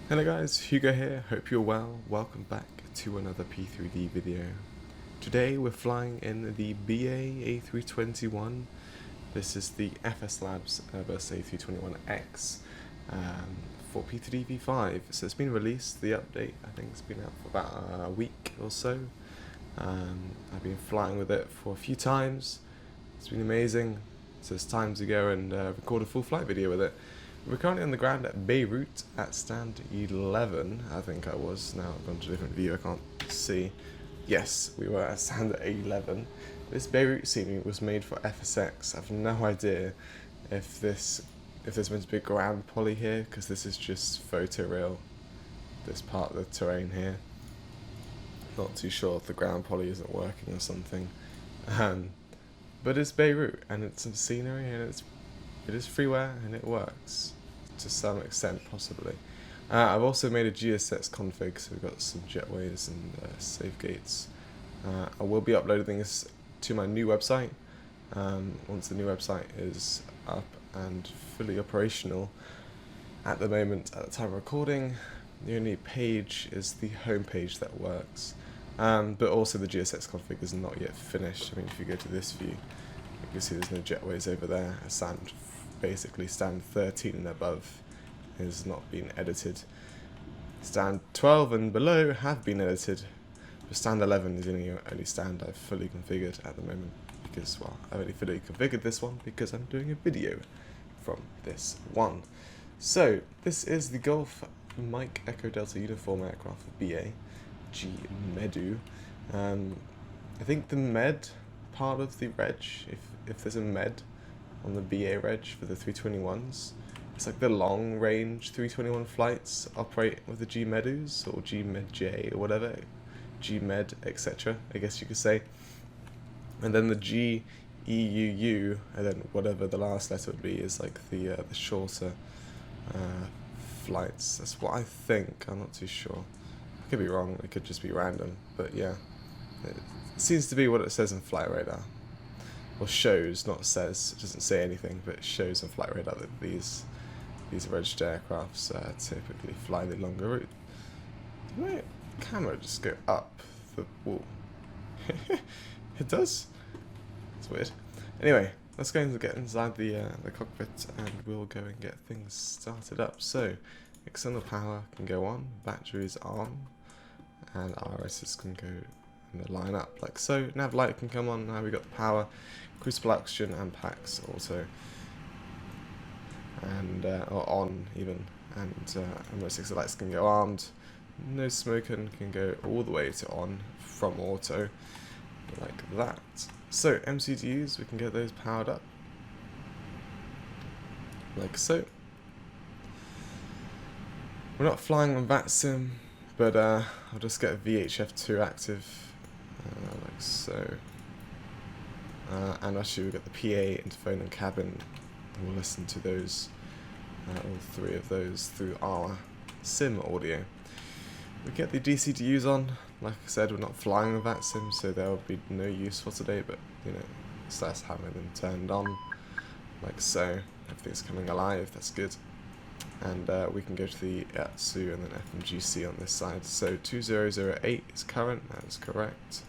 Hello guys, Hugo here, hope you're well. Welcome back to another P3D video. Today we're flying in the BA A321. This is the FSLabs A321-X for P3Dv5. So it's been released, the update, I think it's been out for about a week or so. I've been flying with it for a few times. It's been amazing. So it's time to go and record a full flight video with it. We're currently on the ground at Beirut at stand 11, I think I was. Now I've gone to a different view, I can't see. Yes, we were at stand 11. This Beirut scene was made for FSX. I have no idea if there's meant to be a ground poly here, because this is just photoreal, this part of the terrain here. Not too sure if the ground poly isn't working or something. But it's Beirut, and it's some scenery, and it is freeware, and it works to some extent, possibly. I've also made a GSX config, so we've got some jetways and safe gates. I will be uploading this to my new website once the new website is up and fully operational. At the moment, at the time of recording, the only page is the home page that works. But also the GSX config is not yet finished. I mean, if you go to this view, you can see there's no jetways over there. Basically stand 13 and above has not been edited. Stand 12 and below have been edited, but stand 11 is the only stand I've fully configured at the moment, because, well, I've only fully configured this one because I'm doing a video from this one. So this is the Golf Mike Echo Delta Uniform aircraft of BA G Medu. I think the med part of the reg, if there's a med on the BA reg for the 321s, it's like the long range 321 flights operate with the G Medus or G Med J or whatever, G Med etc. I guess you could say, and then the G EUU, and then whatever the last letter would be, is like the shorter flights. That's what I think. I'm not too sure. I could be wrong. It could just be random, but yeah, it seems to be what it says in flight radar. Or shows, not says. It doesn't say anything, but it shows on flight radar that these registered aircrafts typically fly the longer route. Did my camera just go up the wall? It does? It's weird. Anyway, let's go and get inside the cockpit, and we'll go and get things started up. So, external power can go on, batteries on, and RSs can go and line up like so. Nav light can come on. Now we got the power, crucible oxygen, and packs also, and or on even, and most exit lights can go armed. No smoking can go all the way to on from auto, like that. So MCDUs, we can get those powered up like so. We're not flying on VATSIM, but I'll just get VHF2 active. Like so, and actually we've got the PA, interphone and cabin, and we'll listen to those, all three of those through our SIM audio. We get the DCDUs on. Like I said, we're not flying with that SIM, so there will be no use for today, but you know, it's nice having them turned on, like so. Everything's coming alive, that's good. And we can go to the ATSU and then FMGC on this side. So 2008 is current, that is correct.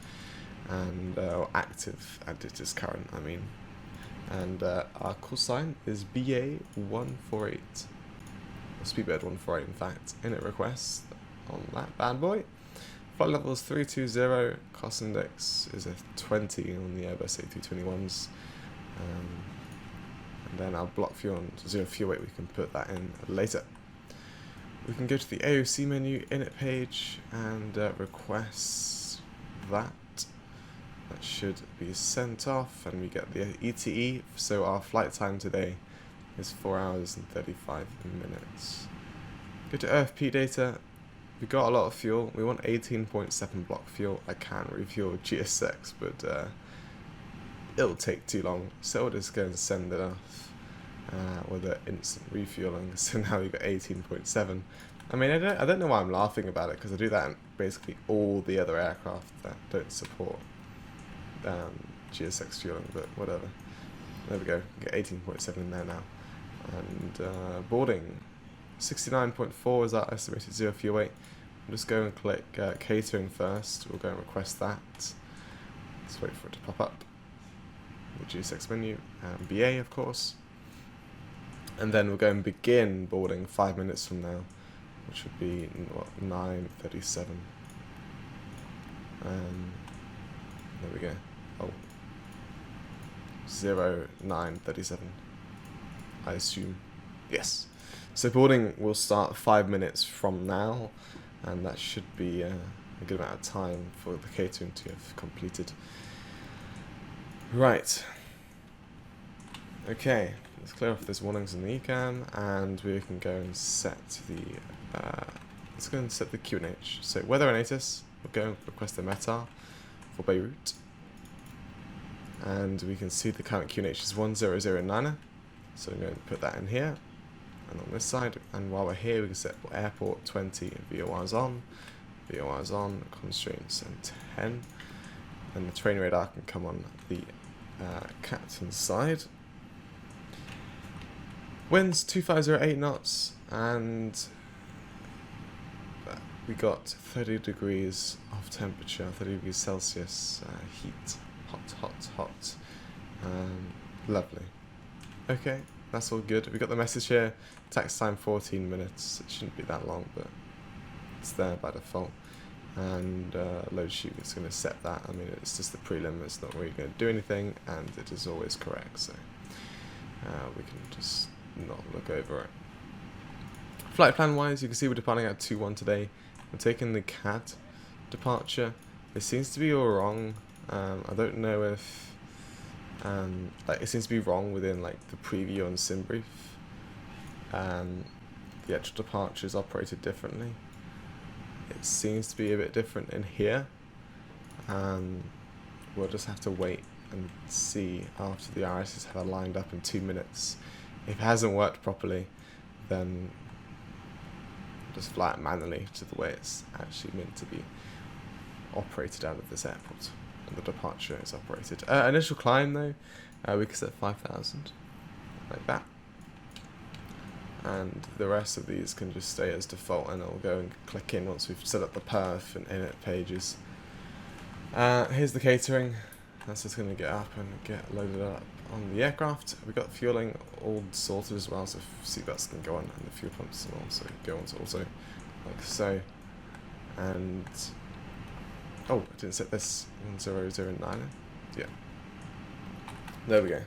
And active, and it is current, I mean. And our call sign is BA148, or Speedbird 148 in fact, init request on that bad boy. Flight level is 320, cost index is a 20 on the Airbus A321s. And then our block fuel and zero fuel weight, we can put that in later. We can go to the AOC menu, init page, and request that. That should be sent off, and we get the ETE. So our flight time today is 4 hours and 35 minutes. Go to OFP data. We got a lot of fuel. We want 18.7 block fuel. I can refuel GSX, but it'll take too long, so we'll just go and send it off with the instant refueling. So now we've got 18.7. I mean, I don't know why I'm laughing about it, because I do that in basically all the other aircraft that don't support GSX fueling, but whatever. There we go, get 18.7 in there now. And boarding 69.4 is our estimated zero fuel weight. We'll just go and click catering first. We'll go and request that. Let's wait for it to pop up. The G6 menu, and BA of course. And then we'll go and begin boarding 5 minutes from now, which would be, what, 9:37. There we go. Oh. 09:37. I assume. Yes. So boarding will start 5 minutes from now, and that should be a good amount of time for the catering to have completed. Right. Okay. Let's clear off those warnings in the ecam, and we can go and set the let's go and set the QNH. So weather and ATIS, we'll go and request a METAR for Beirut, and we can see the current QNH is 1009. So I'm going to put that in here, and on this side. And while we're here, we can set airport 20 VORs on, constraints and 10, and the train radar can come on the captain's side. Winds 2508 knots, and we got 30 degrees of temperature, 30 degrees Celsius, heat, hot, lovely. Okay, that's all good. We got the message here, tax time 14 minutes, it shouldn't be that long, but it's there by default. And load shoot is going to set that. I mean, it's just the prelim, it's not really going to do anything, and it is always correct, so we can just not look over it. Flight plan wise, you can see we're departing at 2:1 today. We're taking the CAD departure. It seems to be all wrong. I don't know if like it seems to be wrong within like the preview and sim brief. The actual departure is operated differently. It seems to be a bit different in here. We'll just have to wait and see after the RSs have lined up in 2 minutes. If it hasn't worked properly, then just fly it manually to the way it's actually meant to be operated out of this airport. And the departure is operated. Initial climb though, we can set 5,000, like that. And the rest of these can just stay as default, and it'll go and click in once we've set up the perf and init pages. Here's the catering. That's just going to get up and get loaded up on the aircraft. We've got fueling all sorted as well, so seatbelts can go on, and the fuel pumps will also go on to auto, like so. And oh, I didn't set this 1009. Yeah, there we go.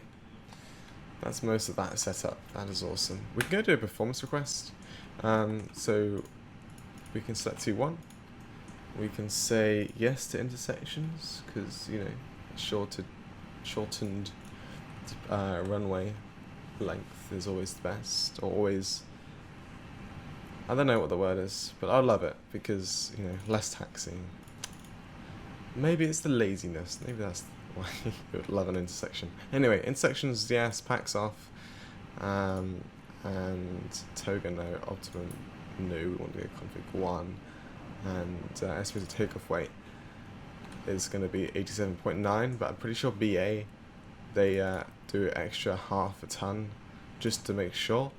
That's most of that set up. That is awesome. We can go do a performance request. So we can select 2-1. We can say yes to intersections because, you know, shortened runway length is always the best, or always. I don't know what the word is, but I love it because, you know, less taxiing. Maybe it's the laziness. Maybe that's why you would love an intersection. Anyway, intersections, yes, packs off, and toga no, optimum no, we want to go config 1, and estimated takeoff weight is going to be 87.9, but I'm pretty sure BA, they do extra half a ton just to make sure,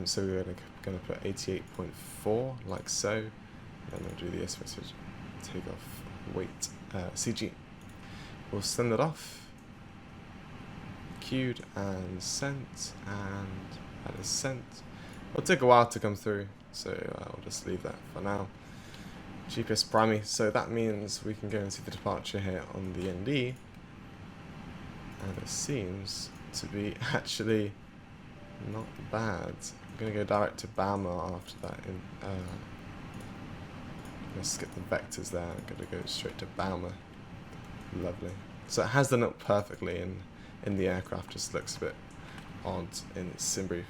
so we're going to put 88.4 like so, and then we'll do the estimated takeoff weight CG. We'll send it off, queued and sent, and that is sent. It'll take a while to come through, so I'll just leave that for now. GPS primary, so that means we can go and see the departure here on the ND, and it seems to be actually not bad. I'm going to go direct to Bama after that. Let's skip the vectors there, I'm going to go straight to Bama. Lovely. So it has done it perfectly in the aircraft, just looks a bit odd in its sim brief.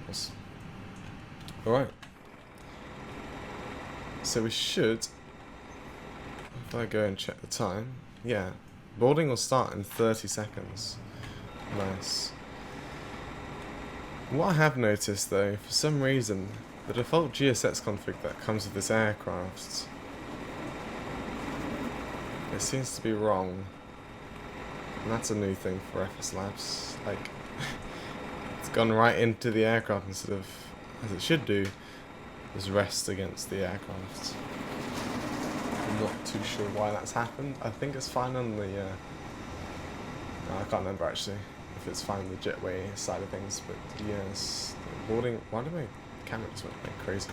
Awesome. Alright. So we should, if I go and check the time, yeah, boarding will start in 30 seconds. Nice. What I have noticed though, for some reason, the default GSX config that comes with this aircraft, it seems to be wrong, and that's a new thing for FSLabs. Like, it's gone right into the aircraft instead of as it should do, is rest against the aircraft. I'm not too sure why that's happened. I think it's fine on the, no, I can't remember actually if it's fine on the jetway side of things, but yes, the boarding, why did my camera just went like crazy?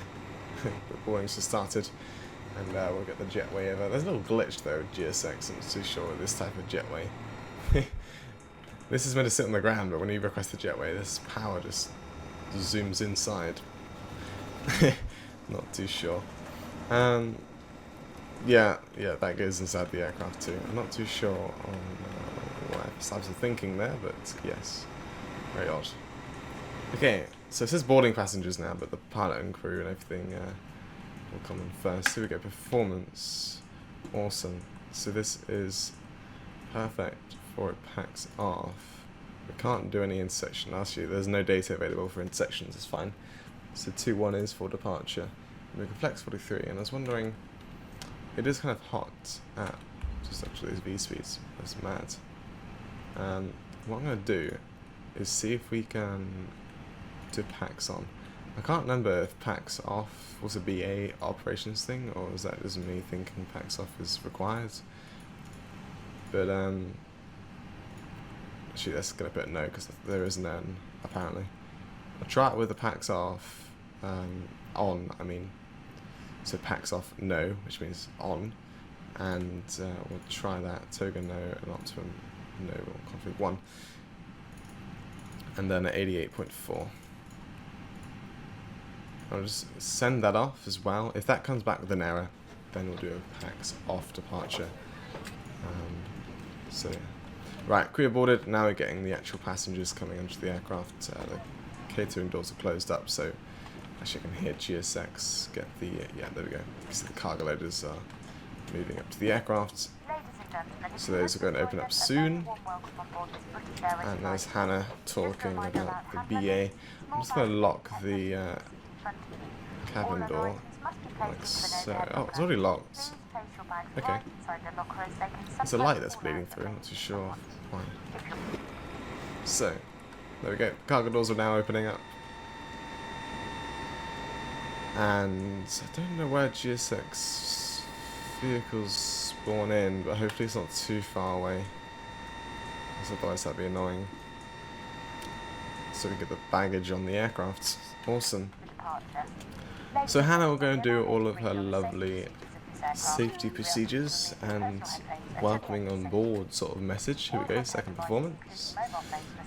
But boarding's just started, and we'll get the jetway over. There's a little glitch though with GSX, I'm not too sure with this type of jetway. This is meant to sit on the ground, but when you request the jetway, this power just zooms inside. Not too sure. Yeah, that goes inside the aircraft too. I'm not too sure on what FSLabs are thinking there, but yes, very odd. Okay, so it says boarding passengers now, but the pilot and crew and everything will come in first. Here we go, performance. Awesome. So this is perfect for it packs off. We can't do any intersection. Actually, there's no data available for intersections, it's fine. So 2-1 is for departure. We can flex 43, and I was wondering, it is kind of hot at just actually these V speeds. That's mad. What I'm going to do is see if we can do packs on. I can't remember if packs off was a BA operations thing, or is that just me thinking packs off is required. But actually, that's going to put no because there is none apparently. I'll try it with the packs off on. I mean, so packs off no, which means on, and we'll try that toga no and optimum no config 1, and then at 88.4. I'll just send that off as well. If that comes back with an error, then we'll do a packs off departure. So yeah. Right, crew boarded. Now we're getting the actual passengers coming onto the aircraft. The catering doors are closed up, so actually I can hear GSX get the yeah, there we go. You can see the cargo loaders are moving up to the aircraft. So those are going to open up soon. And there's Hannah talking about the BA. I'm just going to lock the cabin door, like so. Oh, it's already locked. Okay. There's a light that's bleeding through, I'm not too sure why. So, there we go. Cargo doors are now opening up. And I don't know where GSX vehicles spawn in, but hopefully it's not too far away. Because otherwise that'd be annoying. So we get the baggage on the aircraft. Awesome. So Hannah will go and do all of her lovely safety procedures and welcoming on board sort of message. Here we go, second performance.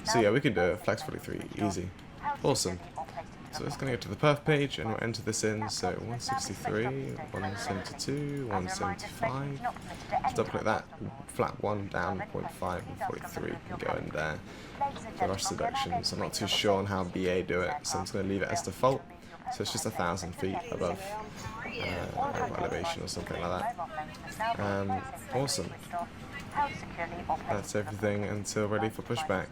So yeah, we can do it. Flex 43, easy. Awesome. So it's going to go to the perf page and we'll enter this in. So 163, 172, 175. Just double click that, flat 1 down 0.5 and 43 can go in there. For rush seductions, I'm not too sure on how BA do it, so I'm just going to leave it as default. So it's just 1,000 feet above elevation or something like that. Awesome. That's everything until ready for pushback.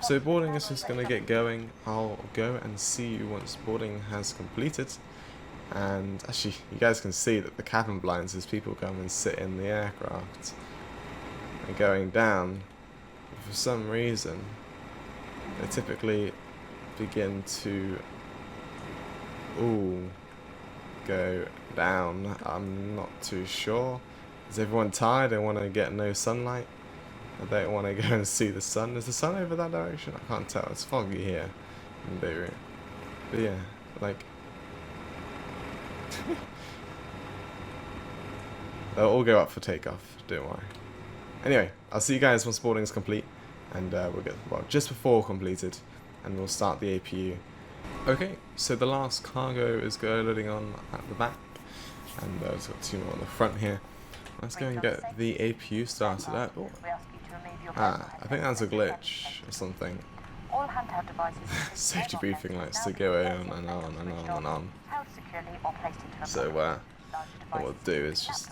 So boarding is just going to get going. I'll go and see you once boarding has completed. And actually, you guys can see that the cabin blinds as people come and sit in the aircraft are going down. For some reason, they typically begin to go down. I'm not too sure. Is everyone tired? They want to get no sunlight. I don't want to go and see the sun. Is the sun over that direction? I can't tell. It's foggy here in Beirut. But yeah, like they'll all go up for takeoff. Don't worry. Anyway, I'll see you guys once boarding is complete, and we'll get just before completed, and we'll start the APU. Okay, so the last cargo is loading on at the back, and it's got 2 more on the front here. Let's go and get the APU started up. I think that's a glitch or something. Safety briefing likes to go on and on and on and on. So what we'll do is just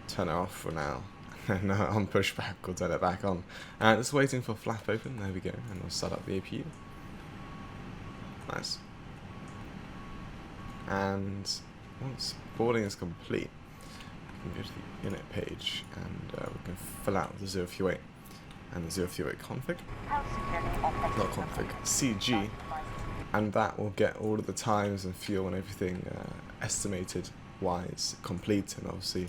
turn it off for now, and on pushback we'll turn it back on. And it's waiting for flap open. There we go, and we'll start up the APU. Nice. And once boarding is complete, we can go to the init page and we can fill out the 0 fuel weight and the 0 fuel weight config. Not config, CG. and that will get all of the times and fuel and everything estimated wise complete, and obviously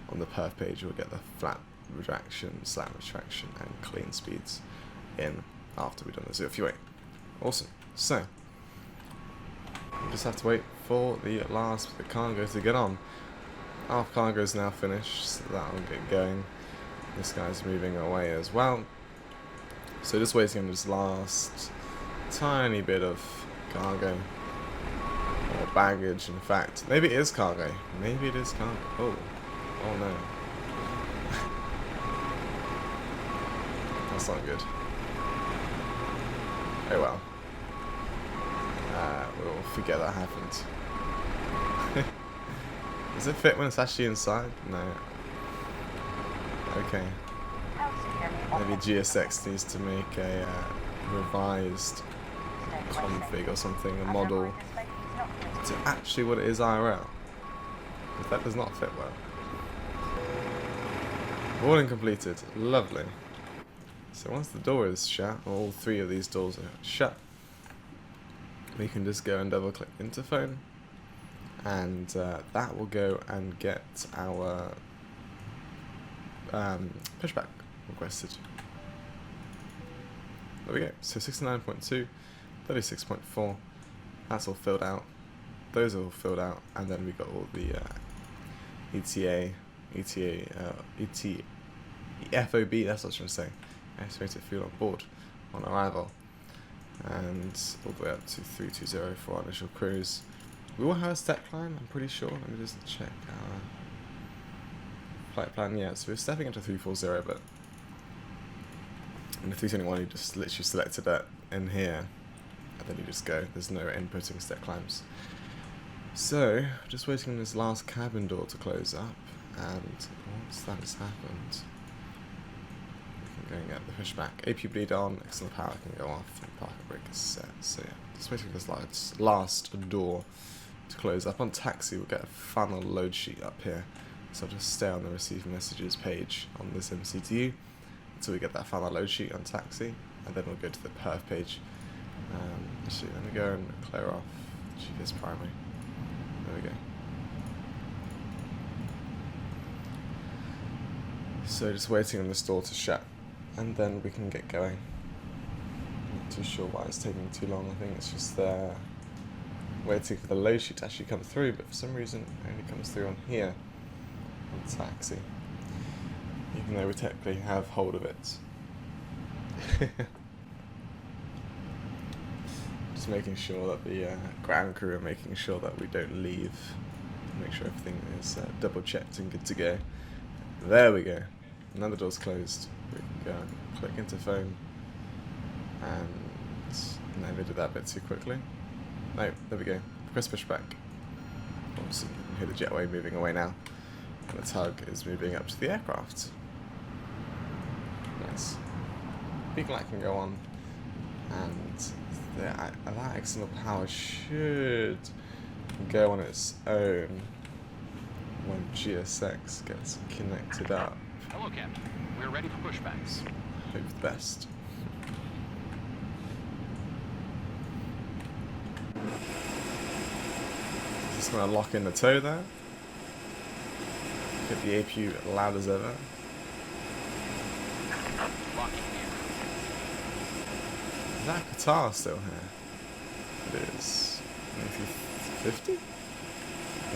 on the perf page we'll get the flat retraction, slat retraction and clean speeds in after we've done the zero fuel weight. Awesome. So we just have to wait for the last bit of cargo to get on. Our cargo is now finished, so that'll get going. This guy's moving away as well. So just waiting on this last tiny bit of cargo. Or baggage, in fact. Maybe it is cargo. Maybe it is cargo. Oh. Oh no. That's not good. Oh well. We'll forget that happened. Does it fit when it's actually inside? No. Okay. Maybe GSX needs to make a revised config or something, a model to actually what it is IRL. If that does not fit well. Boarding completed. Lovely. So once the door is shut, or all three of these doors are shut, we can just go and double click interphone, and that will go and get our pushback requested. There we go. So 69.2, 36.4, that's all filled out. Those are all filled out, and then we got all the FOB, that's what I was trying to say. Estimated fuel on board on arrival. And all the way up to 320 for our initial cruise. We will have a step climb, I'm pretty sure. Let me just check our flight plan. Yeah, so we're stepping into 340, but in the 321 you just literally selected that in here, and then you just go. There's no inputting step climbs. So, just waiting on this last cabin door to close up, and once that has happened, we can go and get the pushback. Apu bleed on, external power can go off, and parking brake is set. So yeah, just waiting for this last door to close up. On taxi, we'll get a final load sheet up here. So I'll just stay on the receive messages page on this MCTU until we get that final load sheet on taxi, and then we'll go to the perf page. Actually, let me go and clear off GPS primary. There we go. So just waiting on this door to shut, and then we can get going. Not too sure why it's taking too long. I think it's just waiting for the load sheet to actually come through, but for some reason it only comes through on here, on taxi, even though we technically have hold of it. Just making sure that the ground crew are making sure that we don't leave, make sure everything is double checked and good to go. There we go. Now the door's closed. We can go and click into phone, and no, we did that a bit too quickly. No, there we go. Press pushback. Awesome. You can hear the jetway moving away now, and the tug is moving up to the aircraft. Nice. Big light can go on, and that external power should go on its own when GSX gets connected up. Hello, Captain. We're ready for pushbacks. Hope for the best. Just gonna lock in the tow there. Get the APU loud as ever. Locking gear. Is that Qatar still here? It is. Maybe 50?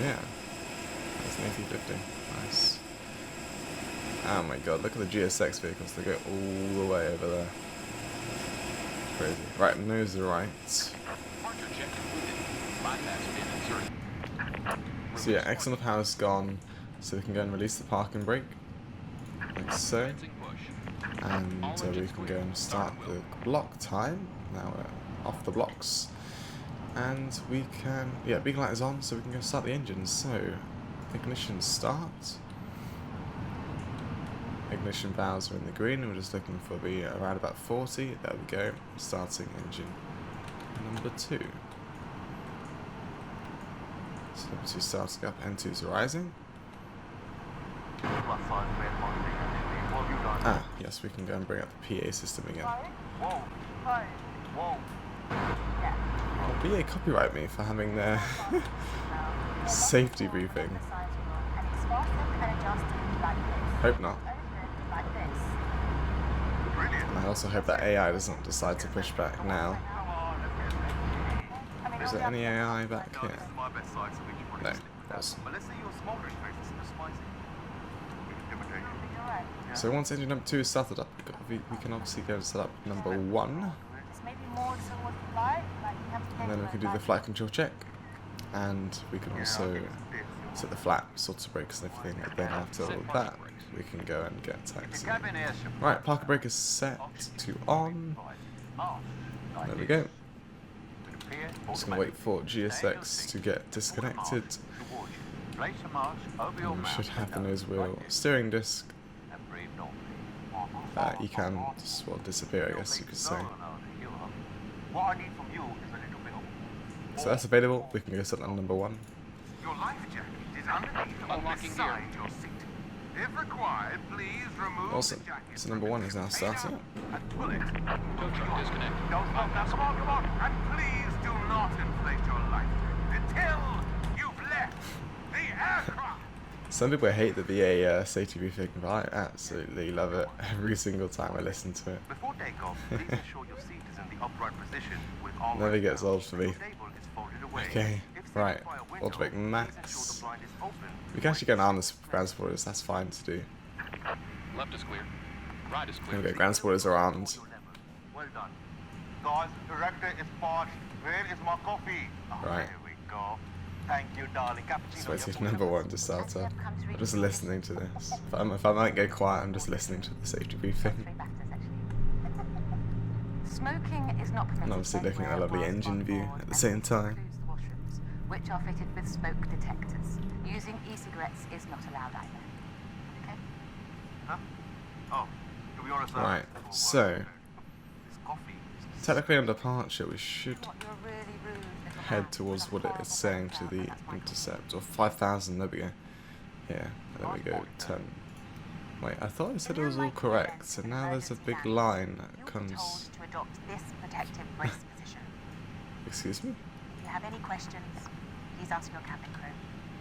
Yeah. That's an 50. Nice. Oh my god, look at the GSX vehicles. They go all the way over there. Crazy. Right, nose to right. So yeah, external power's gone, so we can go and release the parking brake, like so. And we can go and start the block time. Now we're off the blocks. And we can, yeah, big light is on, so we can go start the engines. So, ignition start. Ignition valves are in the green, and we're just looking for the around about 40. There we go. Starting engine number 2. So number 2 starting up, N2 is rising. Ah, yes, we can go and bring up the PA system again. BA copyright me for having their safety briefing? Hope not. And I also hope that AI doesn't decide to push back now. Is there any AI back here? No, so once engine number 2 is started up, we can obviously go and set up number 1. And then we can do the flight control check. And we can also set the flaps, sort of brakes and everything. And then after all that, we can go and get taxi. Right, parking brake is set to on. There we go. Just gonna wait for GSX to get disconnected. And we should have the nose wheel steering disc. You can just, well, disappear, I guess you could say. So that's available. We can go set on number 1. Your life jacket is underneath beside your seat. If required, please remove Awesome. the jacket. So number 1 is now starting. And pull it. Tow truck disconnected. Don't stop now. Come on. And please do not inflate your life jacket until you've left the aircraft. Some people hate the VA safety briefing, but I absolutely love it every single time I listen to it. Before takeoff, please ensure your seat is in the upright position with all Never gets old for me. table is folded away. Okay, If right. sitting by a window, Orbx please ensure Max. the blind is open. We can actually go on this ground spoilers, that's fine to do. Left is clear. Right is There clear. we go, ground spoilers are armed. Well done. Guys, director is parched. Where is my coffee? Oh, Right. There we go. Thank you, darling. Just Cappuccino. waiting for number 1 to start up. I'm just listening to this. If I might go quiet, I'm just listening to the safety briefing. Smoking is not permitted. And obviously looking at a lovely engine view at the same time. Which are fitted with smoke detectors. Using e-cigarettes is not allowed either. Okay? Huh? Oh, to be honest, Right, so this coffee is technically on departure we should You're really rude, little head man. towards what it is saying to the intercept, or 5,000, there we go. Yeah, there we go, turn. Wait, I thought I said it was all correct, so now there's a big line that You've been comes... told to adopt this protective brace position. Excuse me? If you have any questions, please ask your cabin crew.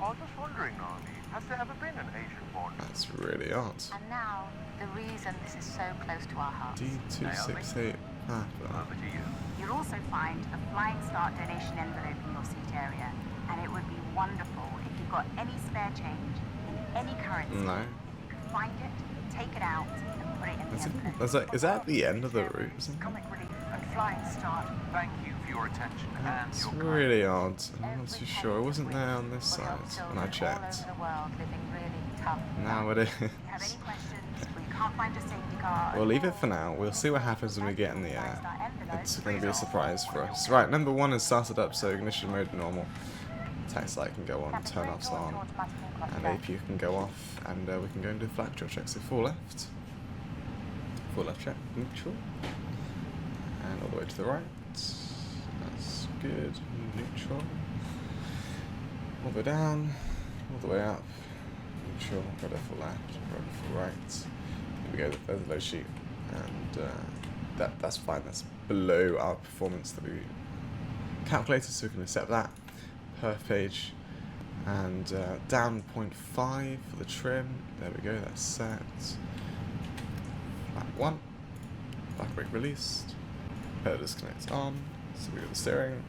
I was just wondering, Nani, has there ever been an Asian born? That's really odd. And now, the reason this is so close to our hearts. D268 Papa. Over to you. You'll also find a Flying Start donation envelope in your seat area, and it would be wonderful if you've got any spare change in any currency. No. You can find it, take it out, and put it in the envelope. Is that at the end of the route or something? Comic Relief and Flying Start. Thank you for your attention That's and your really odd. I'm not too sure. It wasn't there on this side when I All checked. over the world living really tough. Now it is. If you have any questions or you can't find a safety car, We'll leave it for now. We'll see what happens when we get in the air. It's going to be a surprise for us. Right, number 1 is started up, so ignition mode normal. Tax light can go on, turn offs on, and AP can go off, and we can go and do flight control checks. So 4 left. 4 left check, neutral. And all the way to the right. That's good. Neutral. All the way down, all the way up. Neutral, rudder for left, rudder for right. Here we go, there's the low sheet. And that's fine, that's below our performance that we calculated, so we can accept that. Perf page. And down 0.5 for the trim. There we go, that's set. Flat 1. Back brake released. Pedal disconnect on. So we got the steering.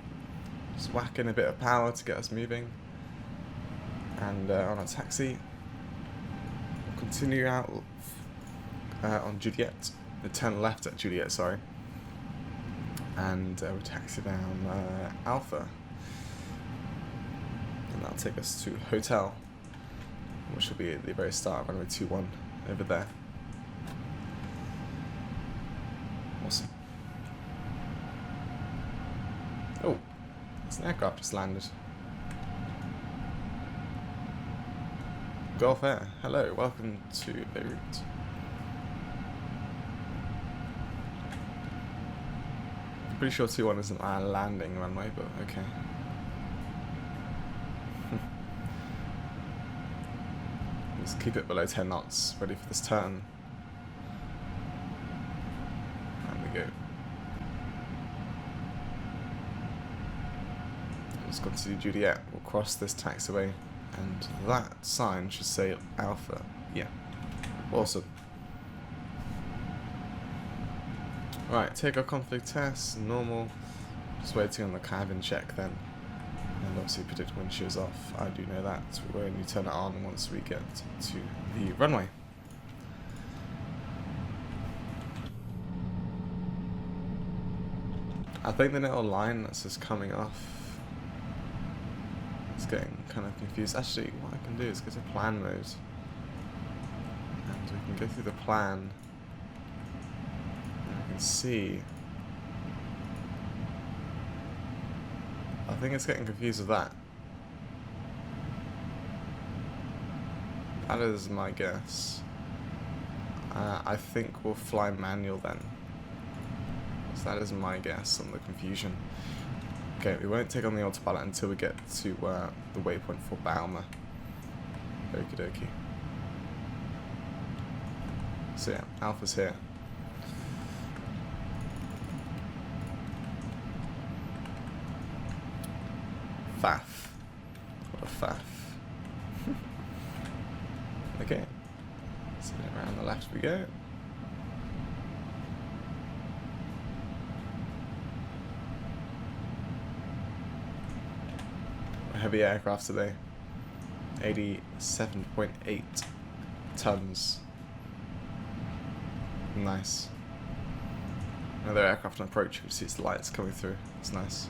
Just whack in a bit of power to get us moving. And on our taxi, we'll continue out on Juliet. Turn left at Juliet, sorry. And we'll taxi down Alpha. And that'll take us to hotel, which will be at the very start of runway 21 over there. Awesome. Oh, there's an aircraft just landed. Gulf Air, hello, welcome to Beirut. I'm pretty sure 21 isn't our landing runway, but okay. Just keep it below 10 knots, ready for this turn. And we go. It's got to Juliet. We'll cross this taxiway, and that sign should say Alpha. Yeah. Awesome. Right, takeoff conflict test, normal. Just waiting on the cabin check then. And obviously predict when she was off. I do know that. We only turn it on once we get to the runway. I think the little line that's just coming off, it's getting kind of confused. Actually, what I can do is go to plan mode. And we can go through the plan. And I can see. I think it's getting confused with that. That is my guess. I think we'll fly manual then. So that is my guess on the confusion. Okay, we won't take on the autopilot until we get to the waypoint for Balmer. Okie dokie. So yeah, Alpha's here. Faff. What a faff. Okay. So around the left we go. Heavy aircraft today. 87.8 tons. Nice. Another aircraft on approach. You can see the lights coming through. It's nice.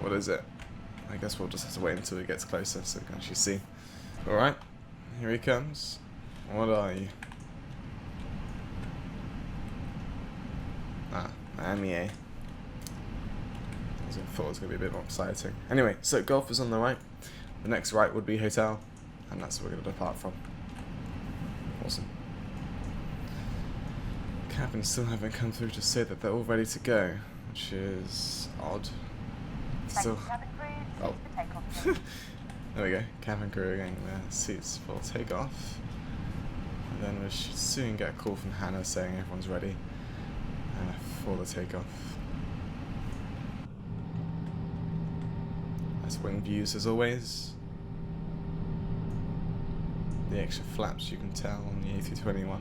What is it? I guess we'll just have to wait until it gets closer so we can actually see. Alright, here he comes. What are you? Ah, Miami, eh? I thought it was going to be a bit more exciting. Anyway, so Golf is on the right. The next right would be Hotel. And that's where we're going to depart from. Awesome. Cabin still haven't come through to say that they're all ready to go, which is odd. Still. Oh. There we go. Cabin crew are getting their seats for takeoff. And then we should soon get a call from Hannah saying everyone's ready for the takeoff. Nice wing views as always. The extra flaps you can tell on the A321.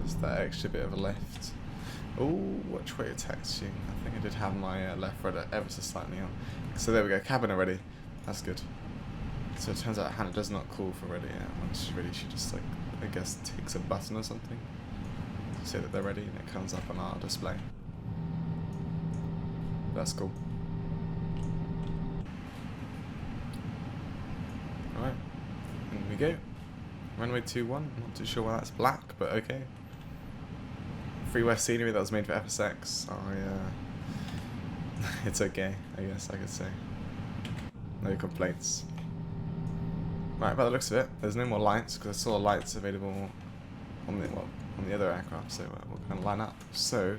Just that extra bit of a lift. Oh, which way taxiing? I think I did have my left rudder ever so slightly on. So there we go, cabin are ready. That's good. So it turns out Hannah does not call for ready yet. Once she's ready, she just, like, I guess, takes a button or something to say that they're ready, and it comes up on our display. That's cool. Alright, in we go. Runway 21, not too sure why that's black, but okay. Freeware scenery that was made for FSX. It's okay, I guess I could say. No complaints. Right, by the looks of it, there's no more lights because I saw lights available on the other aircraft, so we're going to line up. So,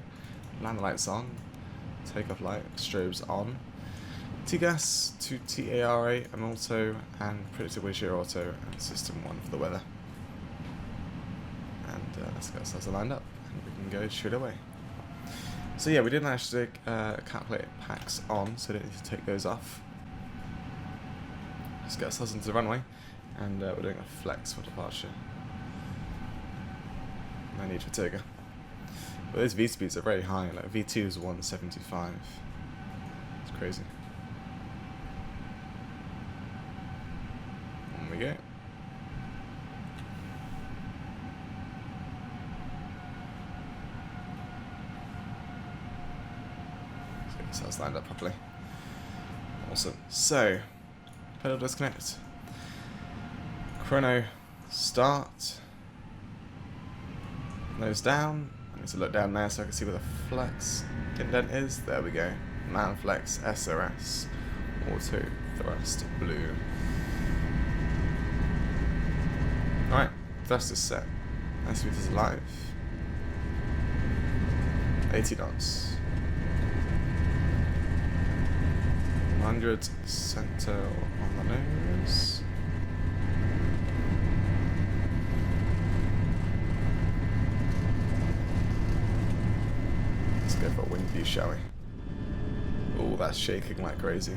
land the lights on, takeoff light, strobes on, T-gas to TARA and auto, and predicted wind shear auto, and system 1 for the weather. And let's get ourselves lined up, and we can go straight away. So yeah, we did manage to calculate packs on, so we don't need to take those off. Let's get ourselves into the runway, and we're doing a flex for departure. No need for Tiger. But those V speeds are very high, like V2 is 175. It's crazy. On we go. Let's get ourselves lined up properly. Awesome. So, pedal disconnect. Chrono start. Nose down. I need to look down there so I can see where the flex indent is. There we go. Man flex SRS. Auto thrust blue. Alright, thrust is set. Nice speed is live. 80 knots. 100 center on the nose. Let's go for a wind view, shall we? Oh, that's shaking like crazy.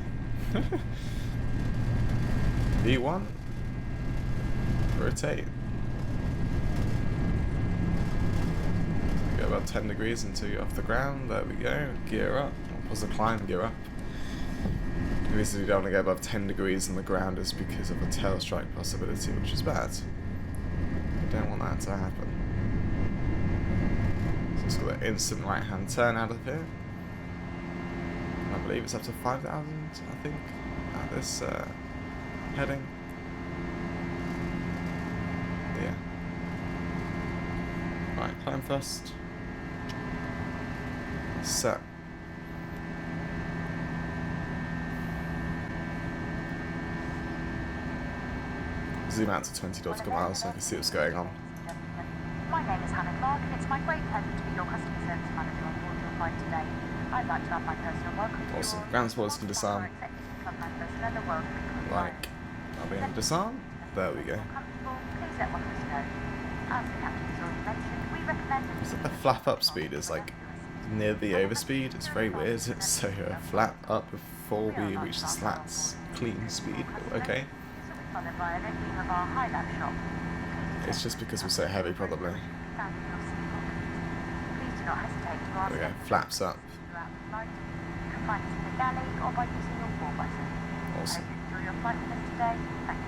V1. Rotate. Go about 10 degrees until you're off the ground. There we go. Gear up. What's the climb? Gear up. The reason you don't want to go above 10 degrees on the ground is because of a tail strike possibility, which is bad. You don't want that to happen. So it's got an instant right hand turn out of here. I believe it's up to 5,000, I think, at this heading. Yeah. Right, climb first. Set. Zoom out to 20 nautical miles so I can see what's going on. My name is Hannah Clark, and it's my great pleasure to be your customer service manager on board your flight today. I'd like to have my personal welcome to Awesome. you all. Ground spoilers can disarm. Club members and other world people. Like, are we in disarm? There we go. Please let one of us know. As the captain has already mentioned, we recommend that So the flap up speed is like near the overspeed. It's very weird. So flap up before we reach the slats. Clean speed. Okay. followed by a lifting of our high lap shop. It's just because we're so heavy, probably. Found in your seat pocket. Please do not hesitate to ask There we go. any Flaps up. throughout the flight. You can find us in the galley or by using your call button. Awesome. I hope you enjoy your flight with us today. Thank you.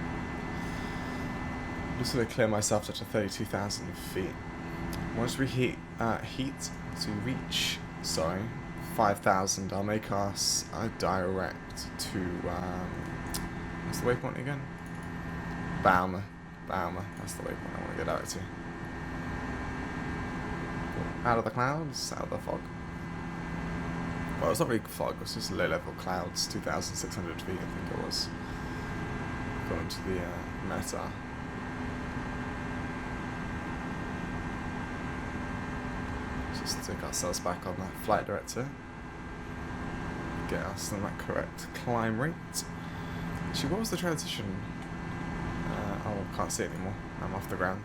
I'm just going to clear myself to 32,000 feet. Once we reach 5,000, I'll make us direct to what's the waypoint again? Baumer. That's the waypoint I want to get out to. Out of the clouds, out of the fog. Well, it's not really fog, it's just low-level clouds, 2,600 feet, I think it was. According to the meta. Just take ourselves back on that flight director. Get us on that correct climb rate. Actually, what was the transition? Oh, can't see it anymore. I'm off the ground.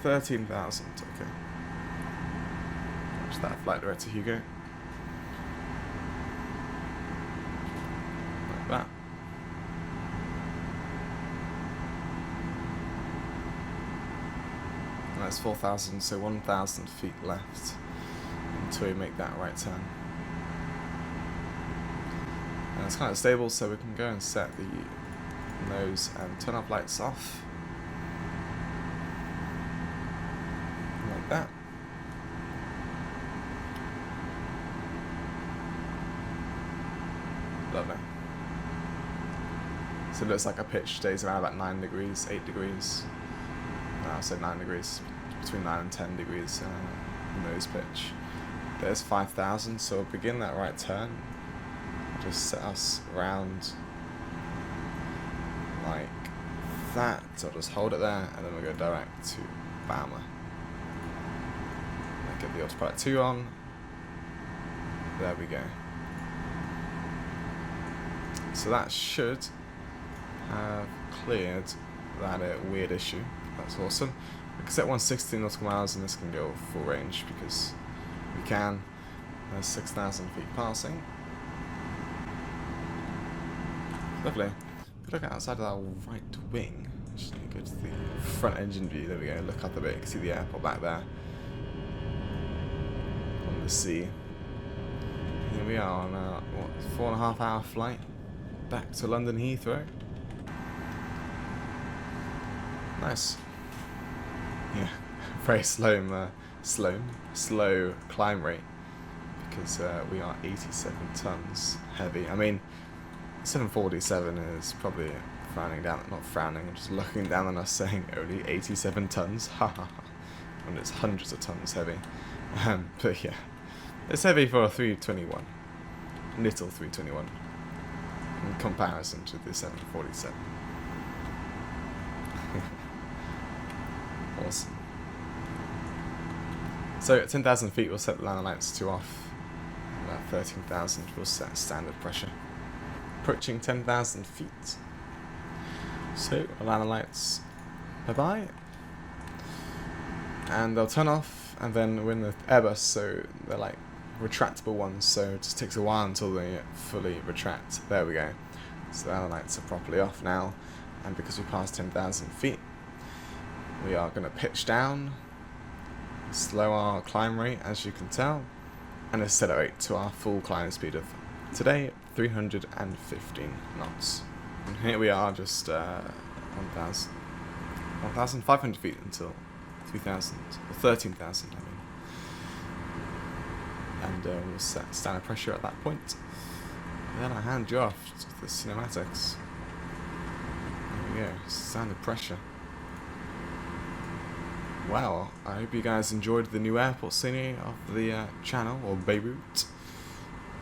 13,000, okay. Watch that flight director, Hugo. Like that. And that's 4,000, so 1,000 feet left until we make that right turn. And it's kind of stable, so we can go and set the nose and turn off lights off. Like that. Lovely. So it looks like our pitch stays around about 9 degrees, 8 degrees. No, I said 9 degrees, between 9 and 10 degrees nose pitch. There's 5,000, so we'll begin that right turn. Just set us around like that, so I'll just hold it there, and then we'll go direct to Baumer. Get the autopilot 2 on. There we go. So that should have cleared that weird issue. That's awesome. We can set 160 nautical miles, and this can go full range because we can. There's 6,000 feet passing. Lovely. If we look outside of our right wing, just need to go to the front engine view. There we go. Look up a bit. You can see the airport back there on the sea. Here we are on a 4.5 hour flight back to London Heathrow. Nice. Yeah, very slow climb rate because we are 87 tons heavy. I mean, 747 is probably frowning down, not frowning, just looking down on us saying only 87 tons, haha, when it's hundreds of tons heavy. But yeah, it's heavy for a 321, little 321, in comparison to the 747. Awesome. So at 10,000 feet we'll set the landing lights 2 off, and at 13,000 we'll set standard pressure. Approaching 10,000 feet. So, landing lights, bye-bye. And they'll turn off, and then we're in the Airbus, so they're like retractable ones, so it just takes a while until they fully retract. There we go. So the other lights are properly off now, and because we passed 10,000 feet, we are going to pitch down, slow our climb rate as you can tell, and accelerate to our full climb speed of today 315 knots. And here we are, just 1,500 feet until 3,000 or 13,000, I mean. And we'll set standard pressure at that point. And then I hand you off to the cinematics. There we go, standard pressure. Well, I hope you guys enjoyed the new airport scenery of the channel, or Beirut.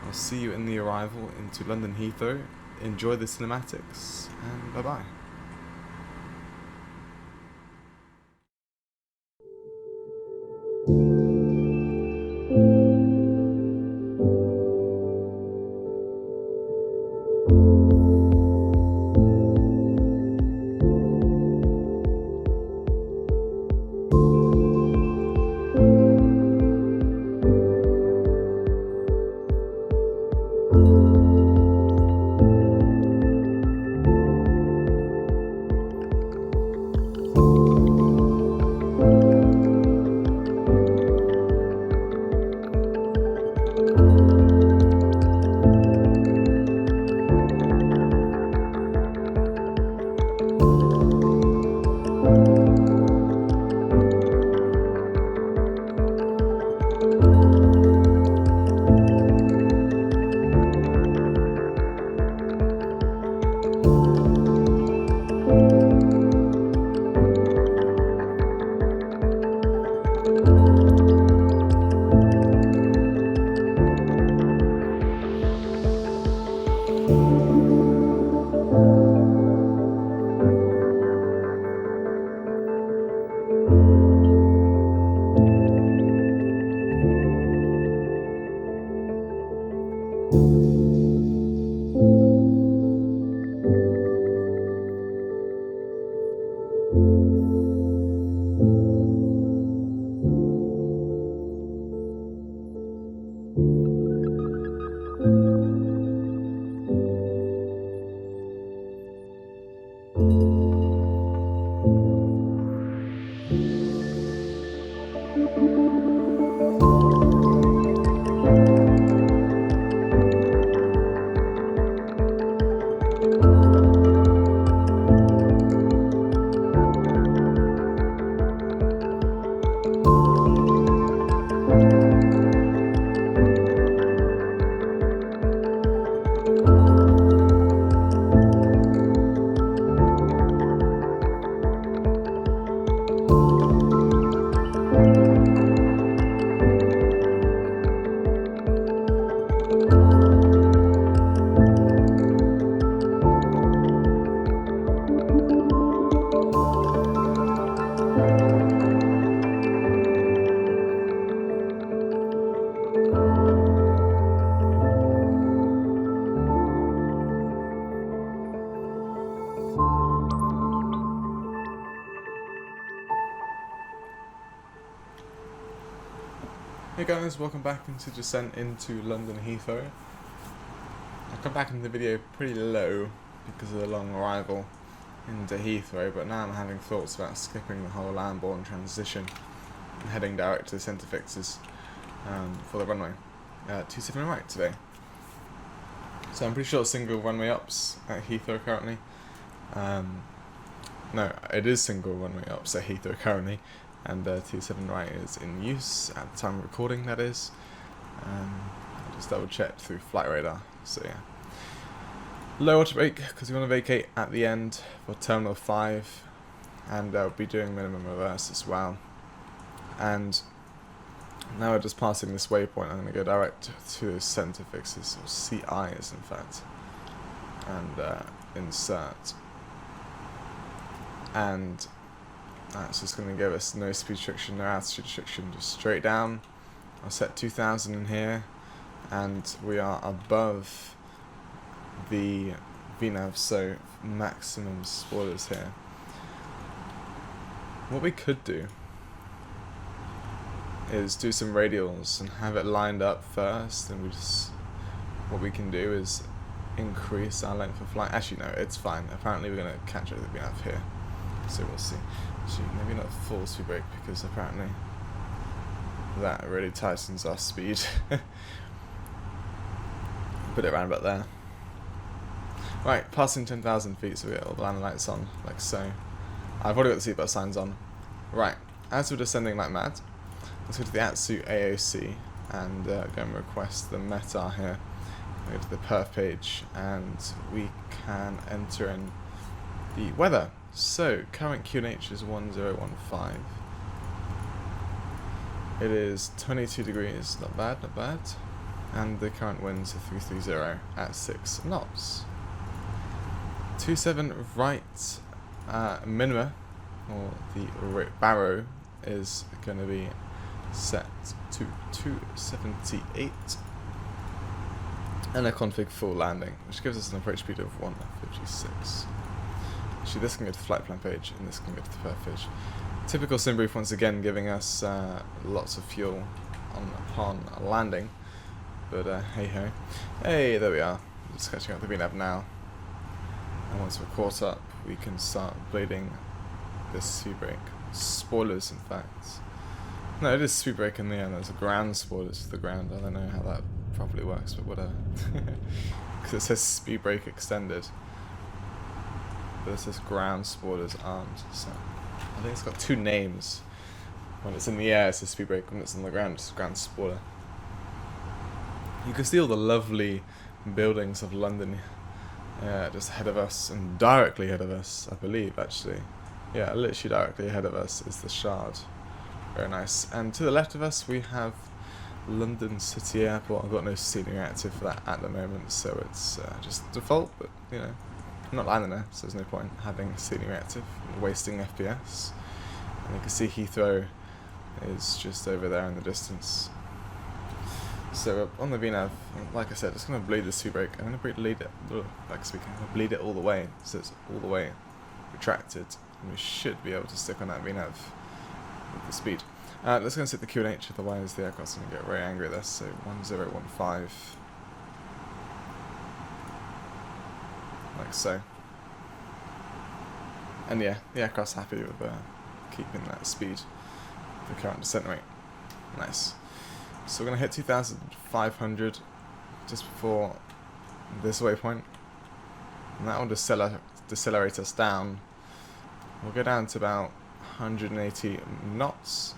I'll see you in the arrival into London Heathrow. Enjoy the cinematics, and bye bye. Hey guys, welcome back into descent into London Heathrow. I come back into the video pretty low because of the long arrival into Heathrow, but now I'm having thoughts about skipping the whole landborne transition and heading direct to the centre fixes for the runway 27 right today. So I'm pretty sure it's single runway ups at Heathrow currently. No, it is single runway ups at Heathrow currently. And 27 right is in use at the time of recording, that is. I just double checked through flight radar, so yeah. Low auto brake, because we want to vacate at the end for Terminal 5, and we'll be doing minimum reverse as well. And now we're just passing this waypoint, I'm going to go direct to the centre fixes, or CIs in fact, and insert. And that's just going to give us no speed restriction, no altitude restriction, just straight down. I'll set 2000 in here, and we are above the VNAV, so maximum spoilers here. What we could do is do some radials and have it lined up first, and what we can do is increase our length of flight. Actually no, it's fine. Apparently we're going to catch everything we have here, so we'll see. Actually, maybe not full speed brake, because apparently that really tightens our speed. Put it around about there. Right, passing 10,000 feet, so we get all the landing lights on, like so. I've already got the seatbelt signs on. Right, as we're descending like mad, let's go to the Atsu AOC and go and request the METAR here. Go to the perf page and we can enter in the weather. So, current QNH is 1015. It is 22 degrees, not bad, not bad. And the current winds are 330 at 6 knots. 27 right minima, or the barrow, is going to be set to 278. And a config full landing, which gives us an approach speed of 156. Actually, this can go to the flight plan page, and this can go to the perf page. Typical sim brief once again, giving us lots of fuel upon landing. But hey ho. Hey, there we are. Just catching up the VNAV now. And once we're caught up, we can start bleeding this speed brake. Spoilers, in fact. No, it is speed brake in the end. There's a ground spoilers to the ground. I don't know how that properly works, but whatever. Because it says speed brake extended. But it says ground spoilers armed. So I think it's got two names. When it's in the air, it's a speed brake. When it's on the ground, it's a ground spoiler. You can see all the lovely buildings of London just ahead of us, and directly ahead of us, I believe, actually. Yeah, literally directly ahead of us is the Shard. Very nice. And to the left of us, we have London City Airport. I've got no scenery active for that at the moment, so it's just default, but, you know, I'm not landing there, so there's no point having scenery active, wasting FPS. And you can see Heathrow is just over there in the distance. So on the VNAV, like I said, it's going to bleed the speed brake. I'm going to bleed it, like speaking, I'm going to bleed it all the way, so it's all the way retracted, and we should be able to stick on that VNAV with the speed. Let's go and set the QNH, otherwise the aircraft's going to get very angry at this. So 1015, like so. And yeah, the aircraft's happy with keeping that speed, the current descent rate. Nice. So we're going to hit 2,500 just before this waypoint, and that will decelerate us down. We'll go down to about 180 knots.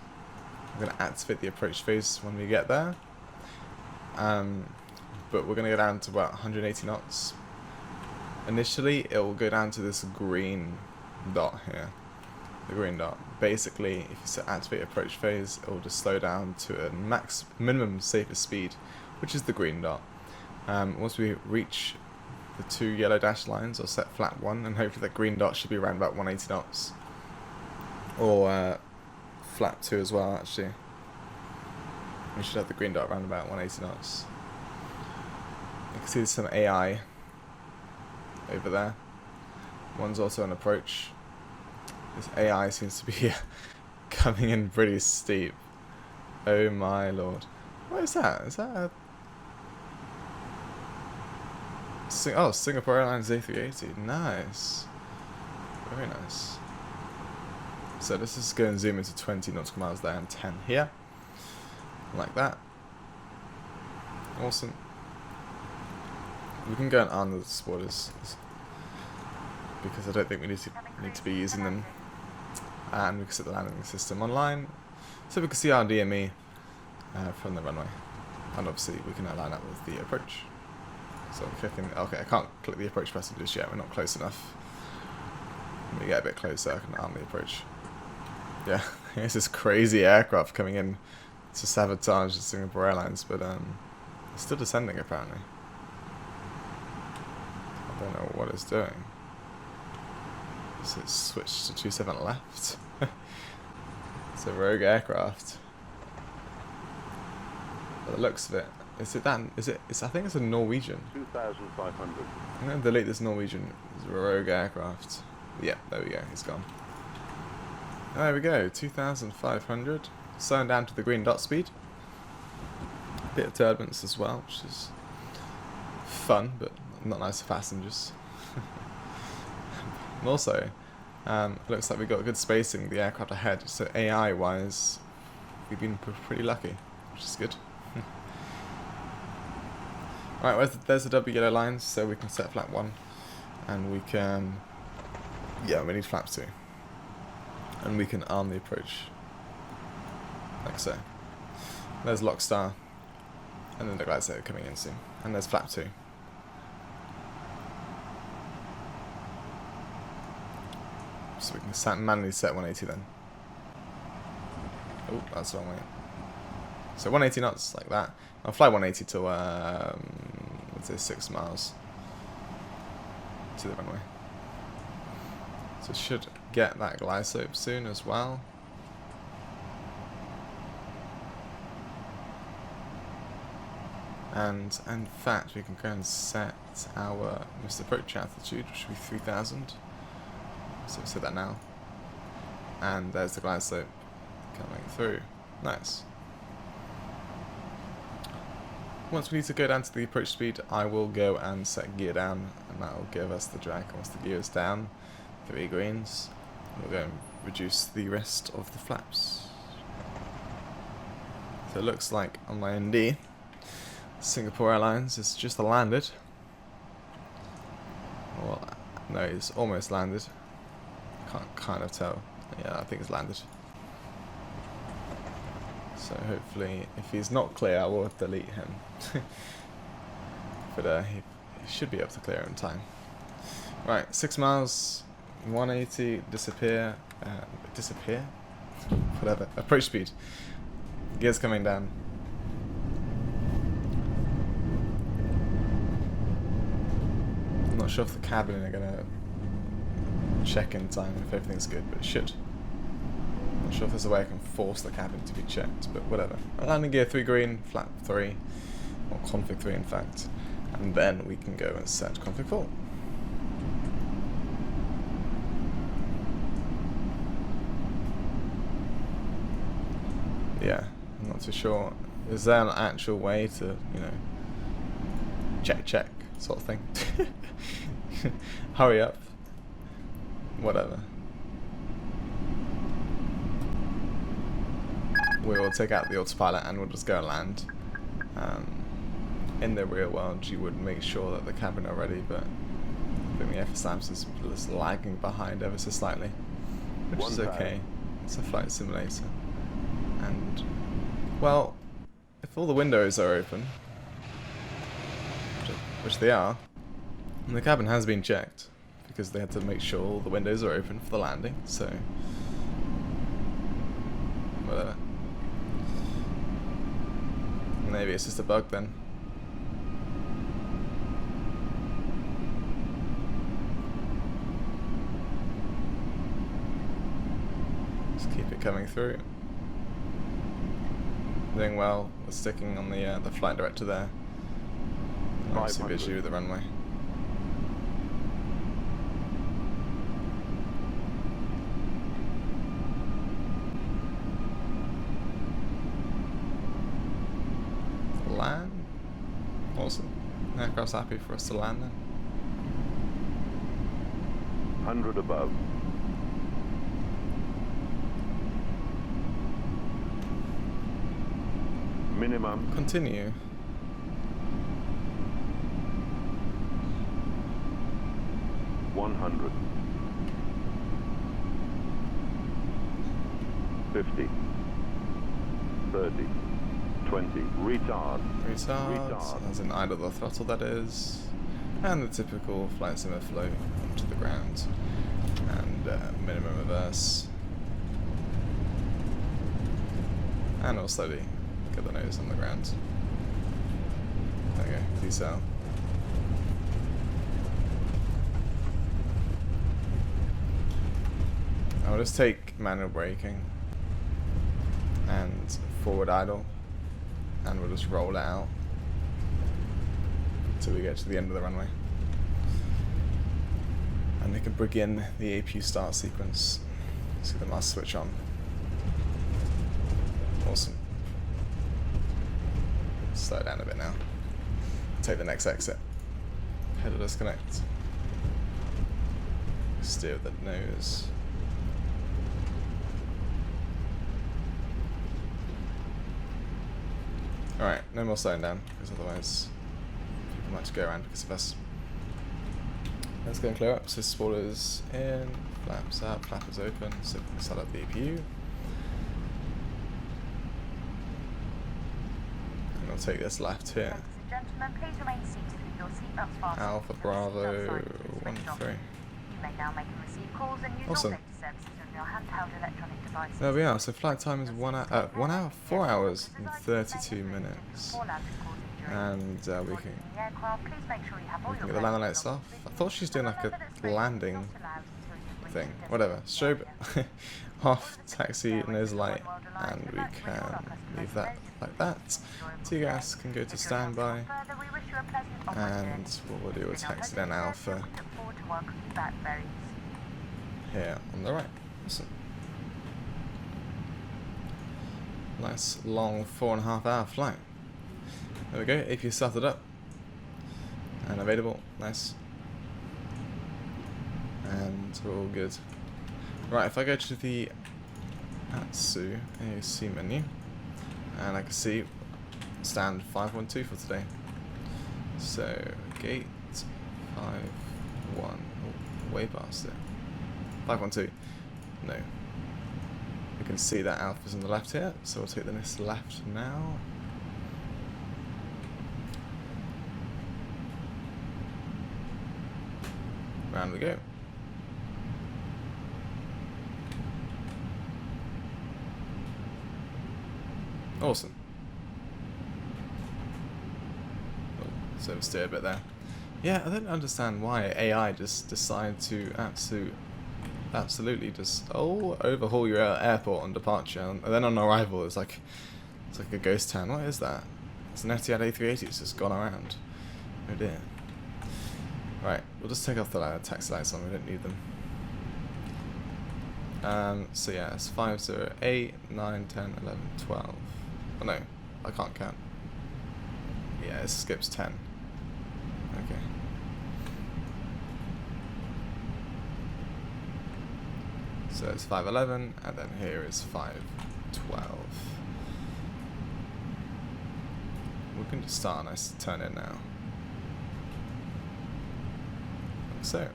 I'm going to activate the approach phase when we get there, but we're going to go down to about 180 knots. Initially, it will go down to this green dot here. The green dot. Basically, if you set activate approach phase, it will just slow down to a minimum safest speed, which is the green dot. Once we reach the two yellow dashed lines, I'll set flat 1, and hopefully that green dot should be around about 180 knots. Or flat 2 as well, actually. We should have the green dot around about 180 knots. You can see there's some AI over there. One's also an approach. This AI seems to be coming in pretty steep. Oh my lord. What is that? Is that a... Oh, Singapore Airlines A380. Nice. Very nice. So this is going to zoom into 20 nautical miles there and 10 here. Like that. Awesome. We can go and arm the spoilers, because I don't think we need to be using them. And we can set the landing system online, so we can see our DME from the runway, and obviously we can align that with the approach. So I'm clicking. Okay, I can't click the approach button just yet. We're not close enough. When we get a bit closer, I can arm the approach. Yeah, it's this crazy aircraft coming in to sabotage the Singapore Airlines, but it's still descending apparently. I don't know what it's doing. So it's switched to 27 left. It's a rogue aircraft. By the looks of it, is it that? Is it? I think it's a Norwegian. 2,500. I'm gonna delete this Norwegian. It's a rogue aircraft. Yeah, there we go. It's gone. There we go, 2,500. Slowing down to the green dot speed. Bit of turbulence as well, which is fun, but not nice for passengers. And also, it looks like we've got good spacing with the aircraft ahead, so AI-wise, we've been pretty lucky, which is good. Right, there's the W lines, so we can set flap 1, and we can, yeah, we need flap 2. And we can arm the approach, like so. There's lock star, and then the glide slope coming in soon. And there's flap 2. So we can manually set 180 then. Oh, that's the wrong way. So 180 knots, like that. I'll fly 180 to, let's say 6 miles to the runway. So should get that glide slope soon as well. And in fact, we can go and set our missed approach altitude, which should be 3,000. So set that now. And there's the glide slope coming through. Nice. Once we need to go down to the approach speed, I will go and set gear down, and that will give us the drag. Once the gear is down, 3 greens, we'll go and reduce the rest of the flaps. So it looks like on my ND, Singapore Airlines has just landed. Well, no, it's almost landed. Can't kind of tell. Yeah, I think it's landed. So hopefully, if he's not clear, I will delete him. But he should be able to clear in time. Right, 6 miles, 180, disappear, disappear? Whatever, approach speed. Gears coming down. I'm not sure if the cabin are gonna check in time if everything's good, but it should. Not sure if there's a way I can force the cabin to be checked, but whatever. Landing gear 3 green, flap 3, or config 3 in fact, and then we can go and set config 4. Yeah, I'm not too sure. Is there an actual way to, you know, check sort of thing? Hurry up. Whatever. We will take out the autopilot and we'll just go and land. In the real world, you would make sure that the cabin are ready, but I think the FSLabs is just lagging behind ever so slightly, which is okay. It's a flight simulator. And, well, if all the windows are open, which they are, and the cabin has been checked, because they had to make sure all the windows are open for the landing, so whatever. Maybe it's just a bug then. Just keep it coming through. Doing well. We're sticking on the flight director there. Obviously visually with the runway. Land. Awesome. Aircraft's happy for us to land then. 100 above. Minimum. Continue. $100. 50. 30. 20. Retard. Retard. As in idle the throttle, that is. And the typical flight sim flow onto the ground. And minimum reverse. And we'll slowly get the nose on the ground. There we go. Decel. I'll just take manual braking and forward idle, and we'll just roll it out until we get to the end of the runway. And we can begin the Apu Start sequence. See the mask switch on. Awesome. Slow down a bit now. Take the next exit. Header disconnect. Steer with the nose. Alright, no more slowing down, because otherwise people might go around because of us. Let's go and clear up. So spoilers in, flaps out, flappers open, so we can start up the APU. And I'll take this left here. Ladies and gentlemen, please remain seated with your seatbelts fastened. Alpha until the Bravo seatbelt sign is 1 switched off. 3. You may now make and receive calls and use Awesome. all data services on your handheld electronic devices. There we are. So flight time is 1 hour, 4 hours and 32 minutes. And we can get the landing lights off. I thought she's doing like a landing thing. Whatever. Strobe off, taxi nose light, and we can leave that like that. So you guys can go to standby, and what we'll do is taxi down Alpha here on the right. Awesome. Nice long 4.5 hour flight. There we go, APU started up and available, nice. And we're all good. Right, if I go to the Atsu AOC menu, and I can see stand 512 for today. So, gate 51, oh, way past it. 512, no. You can see that Alpha's on the left here, so we'll take the next left now. Round we go. Awesome. Oh, so oversteer a bit there. Yeah, I don't understand why AI just decide to absolutely just overhaul your airport on departure, and then on arrival it's like a ghost town. What is that? It's an Etihad A380. It's just gone around. Oh dear. Right, we'll just take off the taxi lights on, we don't need them. So yeah, it's 5, 0, 8, 9, 10, 11, 12. Oh no, I can't count. Yeah, it skips 10. Okay. So it's 511, and then here is 512. We can just start a nice turn in now. So,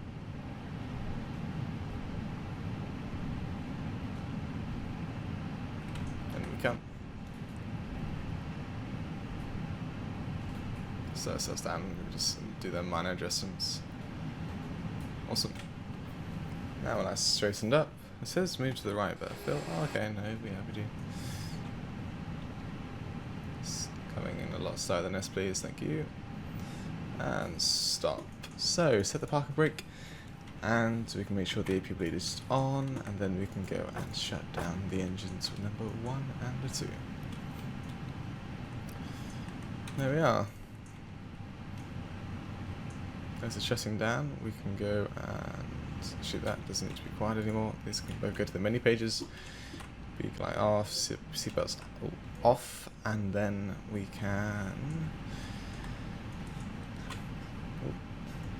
and we come. So ourselves down, we just do the minor adjustments. Awesome. Now when I straightened up, it says move to the right, but I feel, oh, okay, no, we do. It's coming in a lot slower than this, please, thank you. And stop. So, set the parking brake, and we can make sure the APU bleed is on, and then we can go and shut down the engines with number 1 and 2. There we are. As it's shutting down, we can go and shoot that. Doesn't need to be quiet anymore. These can both go to the menu pages. Beacon light off, seatbelts off, and then we can.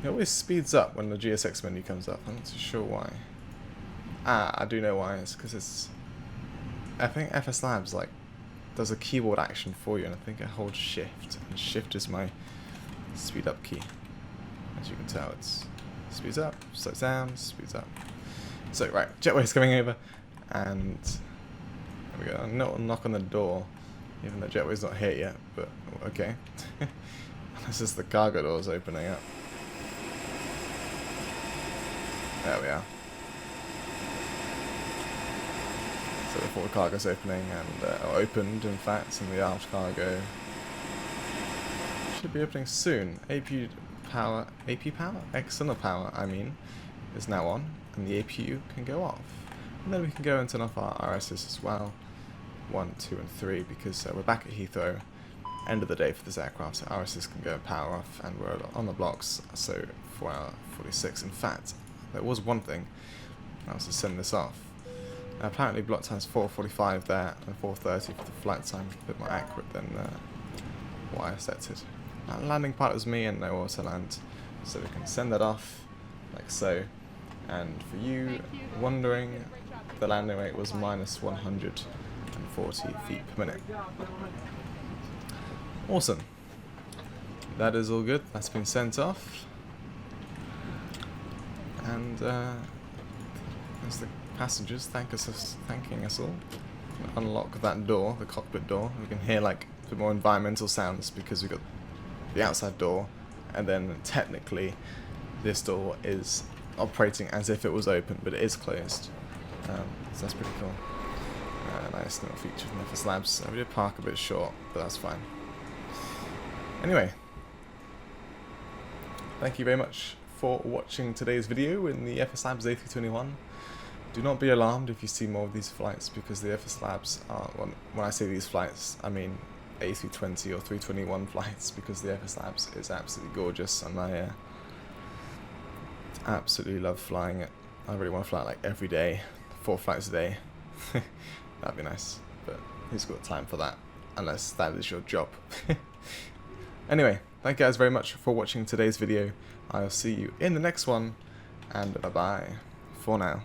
It always speeds up when the GSX menu comes up. I'm not too sure why. I do know why. It's because it's. I think FSLabs does a keyboard action for you, and I think it holds Shift, and Shift is my speed up key. As you can tell, it's speeds up, slows down, speeds up. So right, Jetway's coming over, and there we go. No knock on the door, even though Jetway's not here yet. But okay. This is the cargo doors opening up. There we are. So the forward cargo's opening, and or opened in fact, and the aft cargo should be opening soon. APU power, external power, I mean, is now on, and the APU can go off. And then we can go and turn off our RSs as well, 1, 2, and 3, because we're back at Heathrow. End of the day for this aircraft, so RSs can go and power off, and we're on the blocks. So 4 hour 46. In fact, there was one thing, that was to send this off. Apparently block time's 4:45 there and 4:30 for the flight time, a bit more accurate than what I set it. Landing part was me and no auto land, so we can send that off like so. And for you wondering, the landing rate was minus 140 feet per minute. Awesome. That is all good. That's been sent off. And as the passengers thanking us all. Unlock that door, the cockpit door. We can hear like a bit more environmental sounds because we've got the outside door, and then technically this door is operating as if it was open, but it is closed. So that's pretty cool. Nice little feature from FSLabs. We did park a bit short, but that's fine. Anyway, thank you very much for watching today's video in the FSLabs A321. Do not be alarmed if you see more of these flights, because the FSLabs are, when I say these flights, I mean A320 or 321 flights, because the FSLabs is absolutely gorgeous, and I absolutely love flying it. I really want to fly it like every day, 4 flights a day. That'd be nice, but who's got time for that, unless that is your job. Anyway, thank you guys very much for watching today's video. I'll see you in the next one, and bye bye for now.